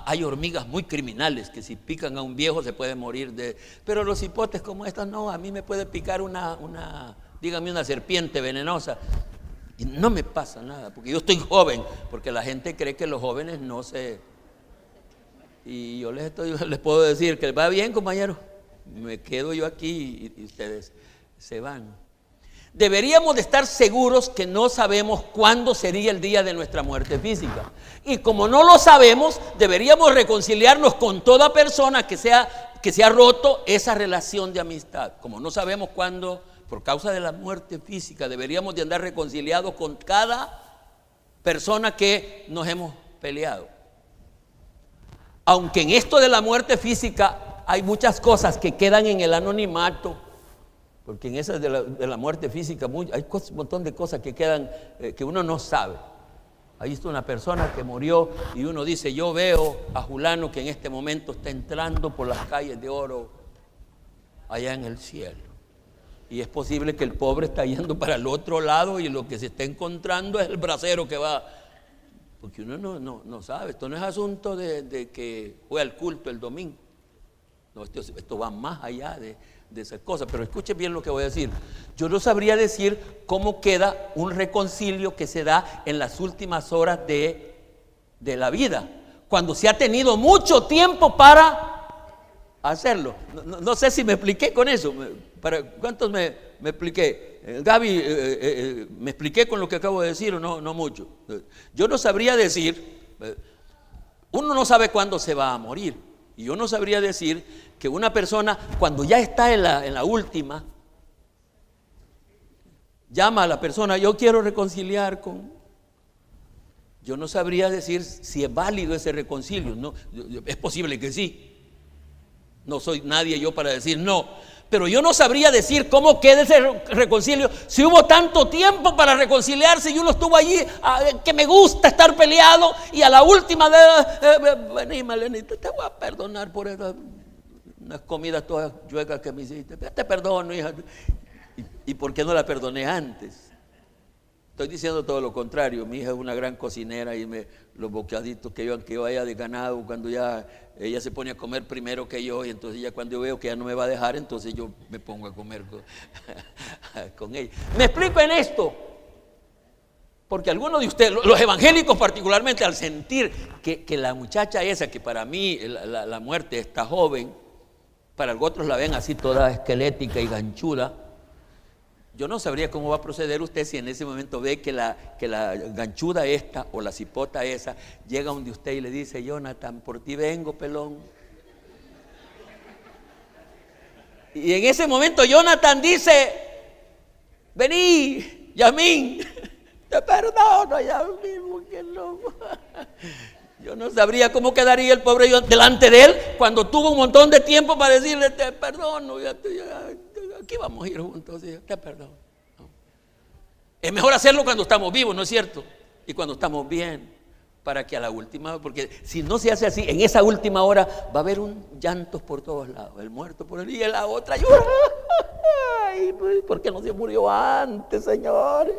Hay hormigas muy criminales que si pican a un viejo se puede morir de... Pero los hipotes como estos no, a mí me puede picar dígame, una serpiente venenosa y no me pasa nada, porque yo estoy joven, porque la gente cree que los jóvenes no se... Y yo les puedo decir que va bien, compañero, me quedo yo aquí y ustedes se van. Deberíamos de estar seguros que no sabemos cuándo sería el día de nuestra muerte física. Y como no lo sabemos, deberíamos reconciliarnos con toda persona que se ha roto esa relación de amistad. Como no sabemos cuándo, por causa de la muerte física, deberíamos de andar reconciliados con cada persona que nos hemos peleado. Aunque en esto de la muerte física hay muchas cosas que quedan en el anonimato, porque en esa de la muerte física hay un montón de cosas que quedan, que uno no sabe. Ahí está una persona que murió y uno dice, yo veo a Julano que en este momento está entrando por las calles de oro allá en el cielo. Y es posible que el pobre está yendo para el otro lado y lo que se está encontrando es el brasero que va... Porque uno no sabe, esto no es asunto de que fue al culto el domingo. No, esto va más allá de esas cosas. Pero escuchen bien lo que voy a decir. Yo no sabría decir cómo queda un reconcilio que se da en las últimas horas de la vida, cuando se ha tenido mucho tiempo para hacerlo. No sé si me expliqué con eso. ¿Cuántos me expliqué? Gaby, ¿me expliqué con lo que acabo de decir o no mucho? Yo no sabría decir, uno no sabe cuándo se va a morir. Y yo no sabría decir que una persona, cuando ya está en la última, llama a la persona, yo quiero reconciliar con... Yo no sabría decir si es válido ese reconcilio. No, es posible que sí. No soy nadie yo para decir no. Pero yo no sabría decir cómo queda ese reconcilio si hubo tanto tiempo para reconciliarse y uno estuvo allí, que me gusta estar peleado y a la última vení Malenita, te voy a perdonar por unas comidas todas chuecas que me hiciste. Te perdono, hija. ¿Y por qué no la perdoné antes? Estoy diciendo todo lo contrario. Mi hija es una gran cocinera y los bocaditos que yo haya de ganado, cuando ya ella se pone a comer primero que yo, y entonces ya cuando yo veo que ya no me va a dejar, entonces yo me pongo a comer con ella. Me explico en esto, porque algunos de ustedes, los evangélicos particularmente, al sentir que la muchacha esa, que para mí la muerte está joven, para otros la ven así toda esquelética y ganchuda. Yo no sabría cómo va a proceder usted si en ese momento ve que la ganchuda esta o la cipota esa llega donde usted y le dice, Jonathan, por ti vengo, pelón. Y en ese momento Jonathan dice, vení, Yamín, te perdono, Yamín, porque no. Yo no sabría cómo quedaría el pobre yo delante de él cuando tuvo un montón de tiempo para decirle, te perdono, aquí vamos a ir juntos, te perdono. ¿No? Es mejor hacerlo cuando estamos vivos, ¿no es cierto? Y cuando estamos bien, para que a la última, porque si no se hace así, en esa última hora va a haber llantos por todos lados, el muerto por el y la otra llora. Ay, ¿por qué no se murió antes, Señor?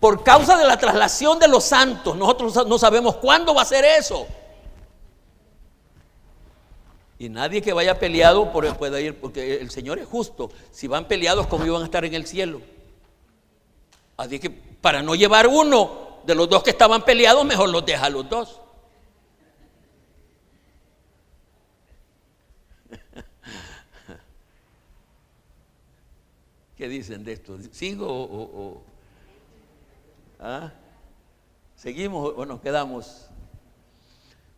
Por causa de la traslación de los santos, nosotros no sabemos cuándo va a ser eso. Y nadie que vaya peleado puede ir, porque el Señor es justo. Si van peleados, ¿cómo iban a estar en el cielo? Así que para no llevar uno de los dos que estaban peleados, mejor los deja a los dos. ¿Qué dicen de esto? ¿Sigo o ¿ah? ¿Seguimos o nos quedamos?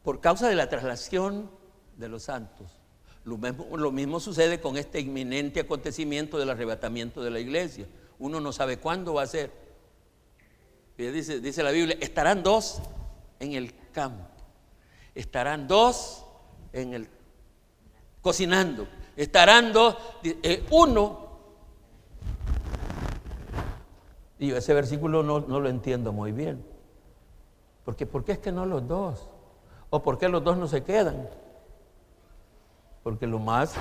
Por causa de la traslación de los santos. Lo mismo sucede con este inminente acontecimiento del arrebatamiento de la iglesia. Uno no sabe cuándo va a ser. Dice la Biblia, estarán dos en el campo, estarán dos en el cocinando, estarán dos, uno. Y yo ese versículo no lo entiendo muy bien. Porque ¿por qué es que no los dos? ¿O por qué los dos no se quedan? Porque lo más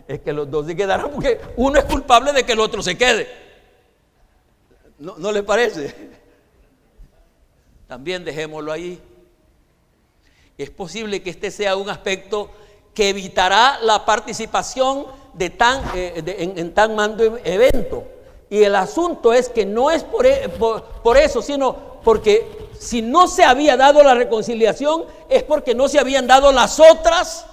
es que los dos se quedaran, porque uno es culpable de que el otro se quede. ¿No le parece? También dejémoslo ahí. Es posible que este sea un aspecto que evitará la participación en tan mando evento. Y el asunto es que no es por eso, sino porque si no se había dado la reconciliación, es porque no se habían dado las otras.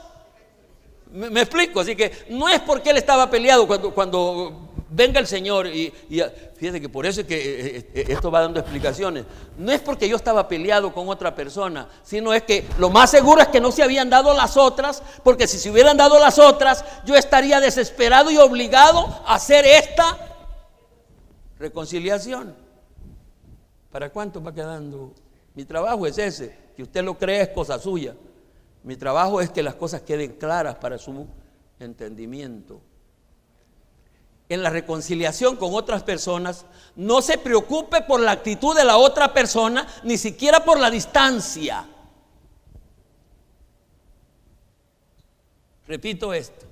¿Me explico? Así que no es porque él estaba peleado cuando venga el Señor. Y fíjate que por eso es que esto va dando explicaciones. No es porque yo estaba peleado con otra persona, sino es que lo más seguro es que no se habían dado las otras, porque si se hubieran dado las otras, yo estaría desesperado y obligado a hacer esta reconciliación. ¿Para cuánto va quedando? Mi trabajo es ese. Que usted lo crea es cosa suya. Mi trabajo es que las cosas queden claras para su entendimiento. En la reconciliación con otras personas, no se preocupe por la actitud de la otra persona, ni siquiera por la distancia. Repito esto.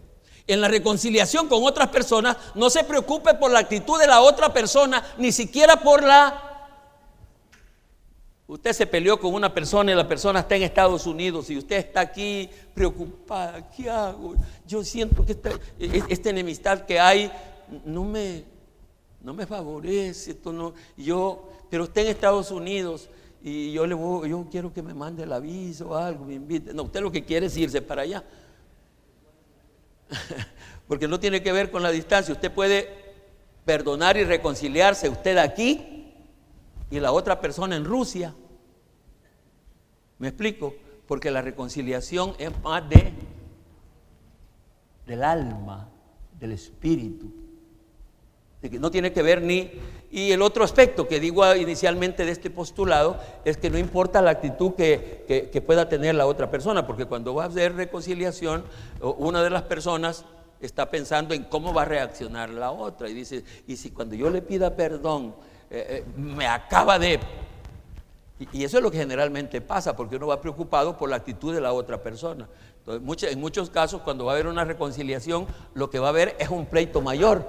En la reconciliación con otras personas, no se preocupe por la actitud de la otra persona, ni siquiera por la... Usted se peleó con una persona y la persona está en Estados Unidos y usted está aquí preocupada. ¿Qué hago? Yo siento que esta enemistad que hay no me favorece. Pero está en Estados Unidos y yo quiero que me mande el aviso o algo, me invite. No, usted lo que quiere es irse para allá. Porque no tiene que ver con la distancia. Usted puede perdonar y reconciliarse, usted aquí y la otra persona en Rusia. ¿Me explico? Porque la reconciliación es más del alma, del espíritu. De que no tiene que ver ni... Y el otro aspecto que digo inicialmente de este postulado es que no importa la actitud que pueda tener la otra persona, porque cuando va a haber reconciliación, una de las personas está pensando en cómo va a reaccionar la otra y dice, y si cuando yo le pida perdón me acaba de... Y eso es lo que generalmente pasa, porque uno va preocupado por la actitud de la otra persona. Entonces, en muchos casos, cuando va a haber una reconciliación, lo que va a haber es un pleito mayor.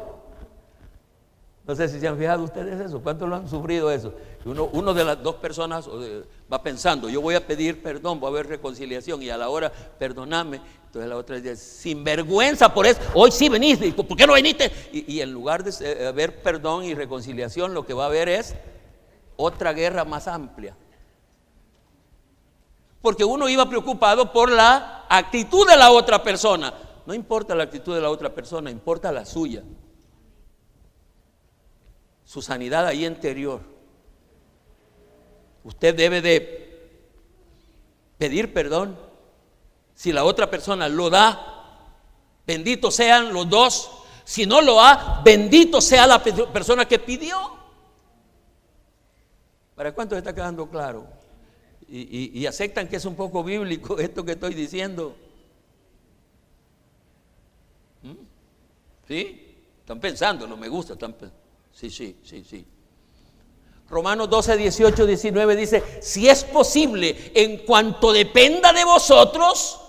No sé si se han fijado ustedes eso, ¿cuántos lo han sufrido eso? Uno de las dos personas va pensando, yo voy a pedir perdón, va a haber reconciliación, y a la hora, perdóname. Entonces la otra dice, sin vergüenza por eso, hoy sí veniste, ¿por qué no viniste? Y en lugar de haber perdón y reconciliación, lo que va a haber es otra guerra más amplia. Porque uno iba preocupado por la actitud de la otra persona. No importa la actitud de la otra persona, importa la suya. Su sanidad ahí interior. Usted debe de pedir perdón. Si la otra persona lo da, benditos sean los dos. Si no lo da, bendito sea la persona que pidió. ¿Para cuánto está quedando claro? Y aceptan que es un poco bíblico esto que estoy diciendo. ¿Sí? Están pensándolo, me gusta. Sí. Romanos 12, 18, 19 dice, si es posible, en cuanto dependa de vosotros,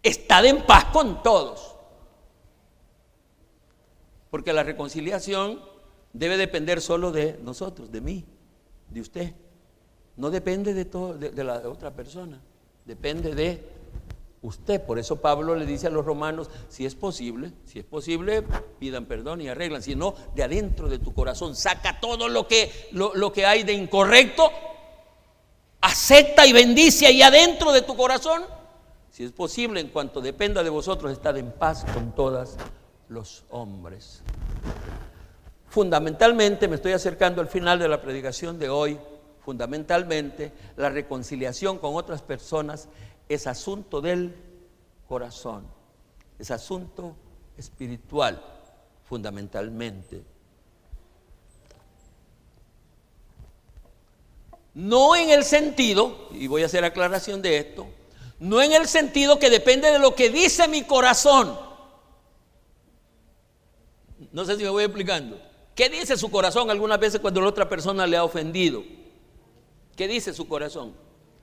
estad en paz con todos. Porque la reconciliación debe depender solo de nosotros, de mí, de usted. No depende de la otra persona, depende de usted. Por eso Pablo le dice a los romanos, si es posible, pidan perdón y arreglan. Si no, de adentro de tu corazón saca todo lo que hay de incorrecto, acepta y bendice ahí adentro de tu corazón. Si es posible, en cuanto dependa de vosotros, estad en paz con todos los hombres. Fundamentalmente, me estoy acercando al final de la predicación de hoy, fundamentalmente, la reconciliación con otras personas es asunto del corazón, es asunto espiritual, fundamentalmente. No en el sentido, y voy a hacer aclaración de esto, no en el sentido que depende de lo que dice mi corazón. No sé si me voy explicando. ¿Qué dice su corazón algunas veces cuando la otra persona le ha ofendido? ¿Qué dice su corazón?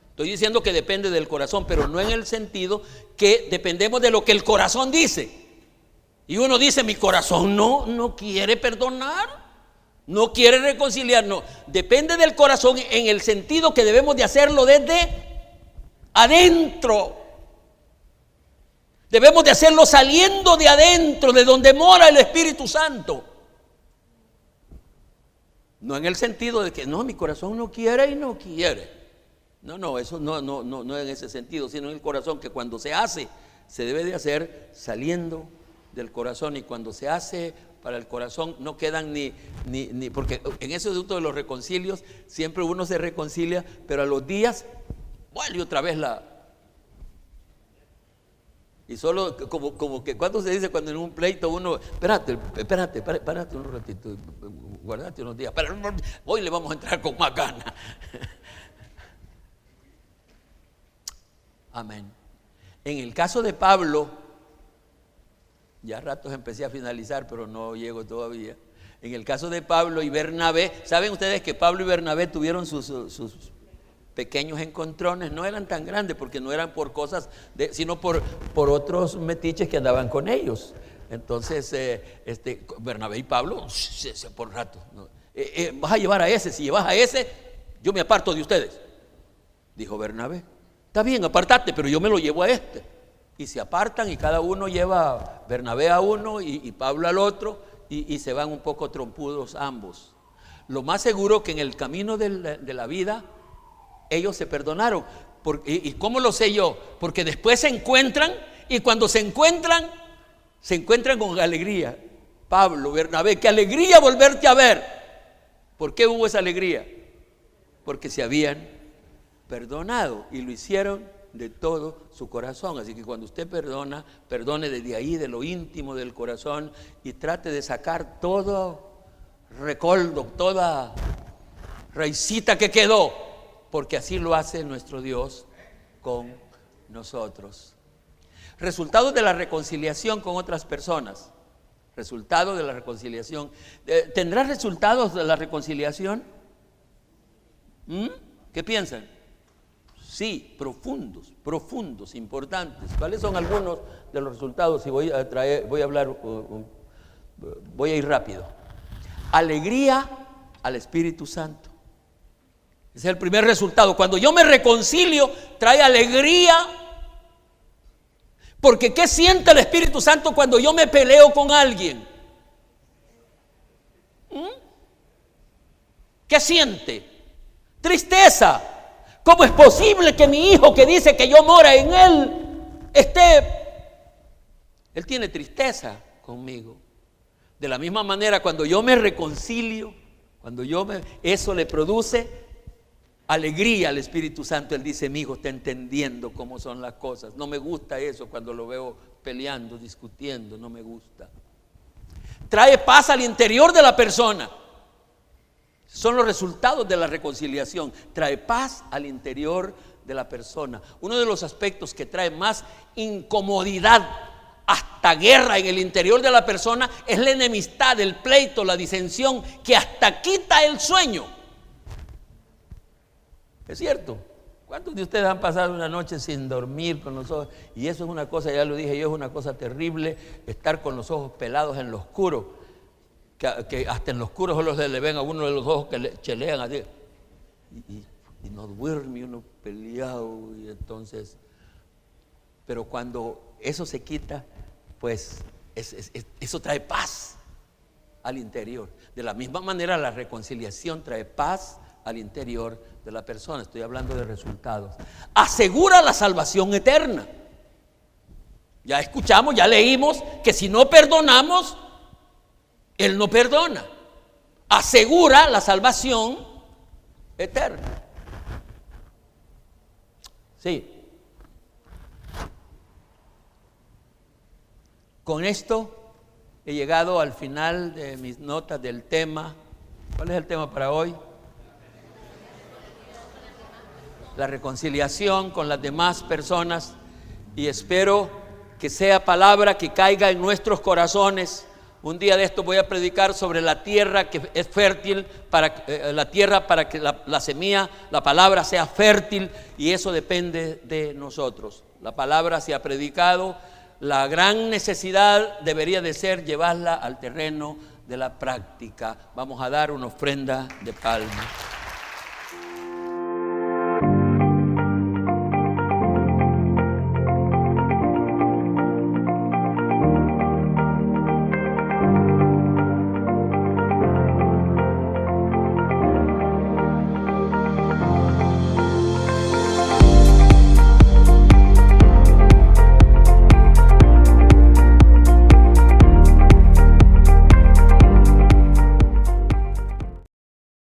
Estoy diciendo que depende del corazón, pero no en el sentido que dependemos de lo que el corazón dice. Y uno dice, mi corazón no quiere perdonar, no quiere reconciliar. No, depende del corazón en el sentido que debemos de hacerlo desde adentro. Debemos de hacerlo saliendo de adentro, de donde mora el Espíritu Santo. No en el sentido de que no, mi corazón no quiere y no quiere. No, eso no en ese sentido, sino en el corazón, que cuando se hace, se debe de hacer saliendo del corazón. Y cuando se hace para el corazón, no quedan ni porque en ese asunto de los reconcilios, siempre uno se reconcilia, pero a los días vuelve otra vez y solo como que cuando se dice, cuando en un pleito uno, espérate un ratito, guardate unos días, pero hoy le vamos a entrar con más ganas. Amén. En el caso de Pablo, ya a ratos empecé a finalizar, pero no llego todavía. En el caso de Pablo y Bernabé, ¿saben ustedes que Pablo y Bernabé tuvieron sus pequeños encontrones? No eran tan grandes porque no eran por cosas, sino por otros metiches que andaban con ellos. Entonces, Bernabé y Pablo, por rato, ¿no? Vas a llevar a ese, si llevas a ese, yo me aparto de ustedes, dijo Bernabé. Está bien, apartate, pero yo me lo llevo a este. Y se apartan y cada uno lleva, Bernabé a uno y Pablo al otro, y se van un poco trompudos ambos. Lo más seguro que en el camino de la vida ellos se perdonaron. ¿Y cómo lo sé yo? Porque después se encuentran, y cuando se encuentran con alegría. Pablo, Bernabé, qué alegría volverte a ver. ¿Por qué hubo esa alegría? Porque se habían perdonado y lo hicieron de todo su corazón. Así que cuando usted perdone desde ahí, de lo íntimo del corazón, y trate de sacar todo recoldo, toda raicita que quedó, porque así lo hace nuestro Dios con nosotros. Resultados de la reconciliación con otras personas. Resultados de la reconciliación. ¿Tendrá resultados de la reconciliación? ¿Qué piensan? Sí, profundos, importantes. ¿Cuáles son algunos de los resultados? Y voy a ir rápido. Alegría al Espíritu Santo. Ese es el primer resultado. Cuando yo me reconcilio, trae alegría. Porque ¿qué siente el Espíritu Santo cuando yo me peleo con alguien? ¿Qué siente? Tristeza. ¿Cómo es posible que mi hijo, que dice que yo mora en él, él tiene tristeza conmigo? De la misma manera, cuando yo me reconcilio, eso le produce alegría al Espíritu Santo. Él dice, mi hijo está entendiendo cómo son las cosas. No me gusta eso cuando lo veo peleando, discutiendo, no me gusta. Trae paz al interior de la persona. Son los resultados de la reconciliación. Trae paz al interior de la persona. Uno de los aspectos que trae más incomodidad, hasta guerra en el interior de la persona, es la enemistad, el pleito, la disensión, que hasta quita el sueño. Es cierto. ¿Cuántos de ustedes han pasado una noche sin dormir con los ojos? Y eso es una cosa, ya lo dije yo, es una cosa terrible, estar con los ojos pelados en lo oscuro. Que hasta en los oscuros solo se le ven a uno de los ojos que le chelean así. Y no duerme uno peleado. Y entonces Pero cuando eso se quita, pues eso trae paz al interior. De la misma manera, la reconciliación trae paz al interior de la persona. Estoy hablando de resultados. Asegura la salvación eterna. Ya escuchamos, ya leímos que si no perdonamos, Él no perdona. Asegura la salvación eterna. Sí. Con esto he llegado al final de mis notas del tema. ¿Cuál es el tema para hoy? La reconciliación con las demás personas. Y espero que sea palabra que caiga en nuestros corazones. Un día de esto voy a predicar sobre la tierra que es fértil, para la tierra para que la semilla, la palabra sea fértil, y eso depende de nosotros. La palabra se ha predicado. La gran necesidad debería de ser llevarla al terreno de la práctica. Vamos a dar una ofrenda de palma.